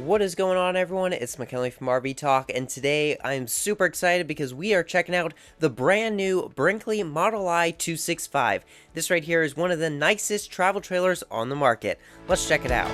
What is going on, everyone? It's McKinley from RV Talk, and today I'm super excited because we are checking out the brand new Brinkley Model I 265. This right here is one of the nicest travel trailers on the market. Let's check it out.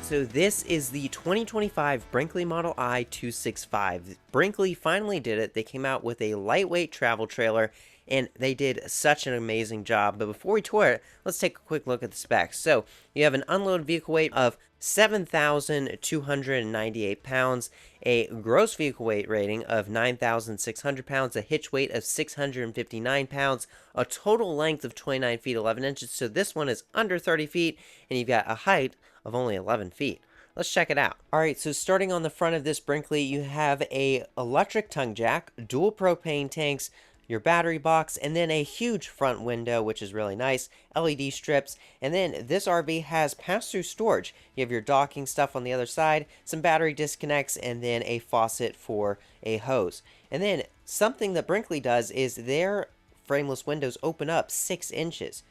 So this is the 2025 Brinkley Model I 265. Brinkley finally did it. They came out with a lightweight travel trailer, and they did such an amazing job. But before we tour it, let's take a quick look at the specs. So you have an unloaded vehicle weight of 7,298 pounds, a gross vehicle weight rating of 9,600 pounds, a hitch weight of 659 pounds, a total length of 29 feet 11 inches. So this one is under 30 feet, and you've got a height of only 11 feet. Let's check it out. Alright, so starting on the front of this Brinkley, you have a electric tongue jack, dual propane tanks, your battery box, and then a huge front window, which is really nice, LED strips, and then this RV has pass-through storage. You have your docking stuff on the other side, some battery disconnects, and then a faucet for a hose. And then something that Brinkley does is their frameless windows open up 6 inches.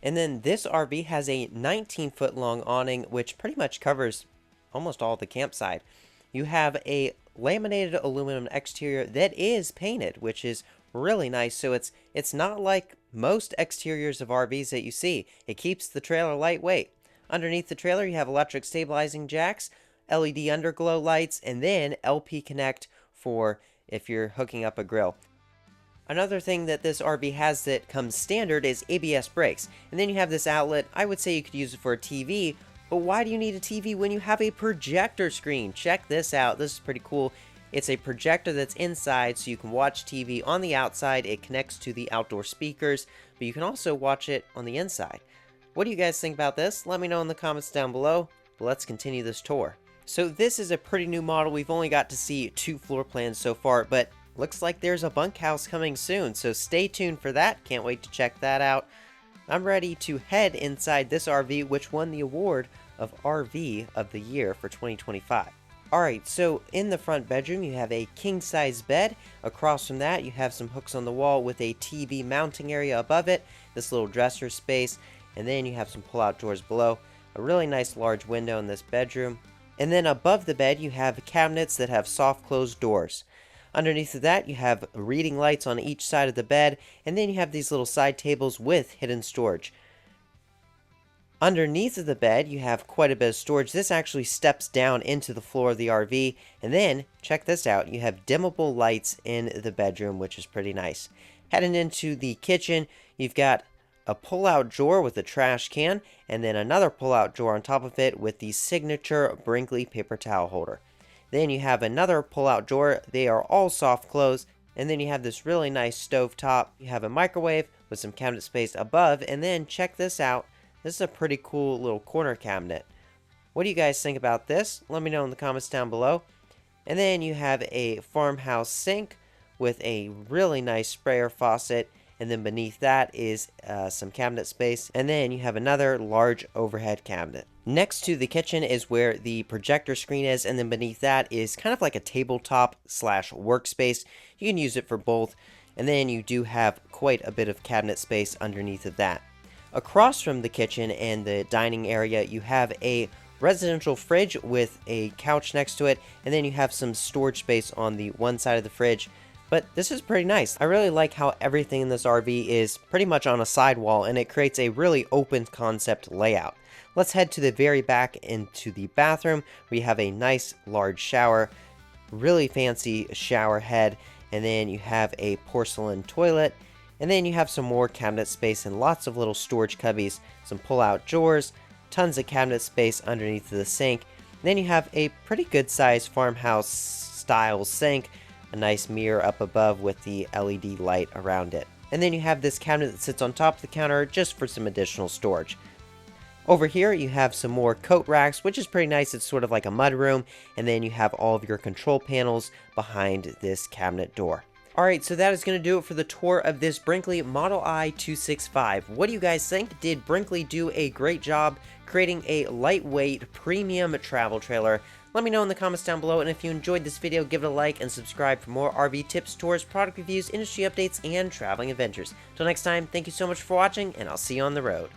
And then this RV has a 19-foot long awning, which pretty much covers almost all the campsite. You have a laminated aluminum exterior that is painted, which is really nice. So it's not like most exteriors of RVs that you see. It keeps the trailer lightweight. Underneath the trailer, you have electric stabilizing jacks, LED underglow lights, and then LP Connect for if you're hooking up a grill. Another thing that this RV has that comes standard is ABS brakes. And then you have this outlet. I would say you could use it for a TV, but why do you need a TV when you have a projector screen? Check this out. This is pretty cool. It's a projector that's inside, so you can watch TV on the outside. It connects to the outdoor speakers, but you can also watch it on the inside. What do you guys think about this? Let me know in the comments down below. But let's continue this tour. So this is a pretty new model. We've only got to see 2 floor plans so far, but looks like there's a bunkhouse coming soon, so stay tuned for that. Can't wait to check that out. I'm ready to head inside this RV, which won the award of RV of the Year for 2025. Alright, so in the front bedroom, you have a king-size bed. Across from that, you have some hooks on the wall with a TV mounting area above it, this little dresser space, and then you have some pull-out drawers below. A really nice large window in this bedroom. And then above the bed, you have cabinets that have soft closed doors. Underneath of that, you have reading lights on each side of the bed, and then you have these little side tables with hidden storage. Underneath of the bed, you have quite a bit of storage. This actually steps down into the floor of the RV, and then, check this out, you have dimmable lights in the bedroom, which is pretty nice. Heading into the kitchen, you've got a pull-out drawer with a trash can, and then another pull-out drawer on top of it with the signature Brinkley paper towel holder. Then you have another pull-out drawer. They are all soft close. And then you have this really nice stove top. You have a microwave with some cabinet space above. And then check this out. This is a pretty cool little corner cabinet. What do you guys think about this? Let me know in the comments down below. And then you have a farmhouse sink with a really nice sprayer faucet. And then beneath that is some cabinet space. And then you have another large overhead cabinet. Next to the kitchen is where the projector screen is, and then beneath that is kind of like a tabletop slash workspace. You can use it for both, and then you do have quite a bit of cabinet space underneath of that. Across from the kitchen and the dining area, you have a residential fridge with a couch next to it, and then you have some storage space on the one side of the fridge. But this is pretty nice. I really like how everything in this RV is pretty much on a sidewall, and it creates a really open concept layout. Let's head to the very back into the bathroom. We have a nice large shower, really fancy shower head, and then you have a porcelain toilet, and then you have some more cabinet space and lots of little storage cubbies, some pull-out drawers, tons of cabinet space underneath the sink. And then you have a pretty good sized farmhouse style sink, a nice mirror up above with the LED light around it. And then you have this cabinet that sits on top of the counter just for some additional storage. Over here you have some more coat racks, which is pretty nice. It's sort of like a mud room, and then you have all of your control panels behind this cabinet door. Alright, so that is going to do it for the tour of this Brinkley Model I 265. What do you guys think? Did Brinkley do a great job creating a lightweight premium travel trailer? Let me know in the comments down below, and if you enjoyed this video, give it a like and subscribe for more RV tips, tours, product reviews, industry updates, and traveling adventures. Till next time, thank you so much for watching, and I'll see you on the road.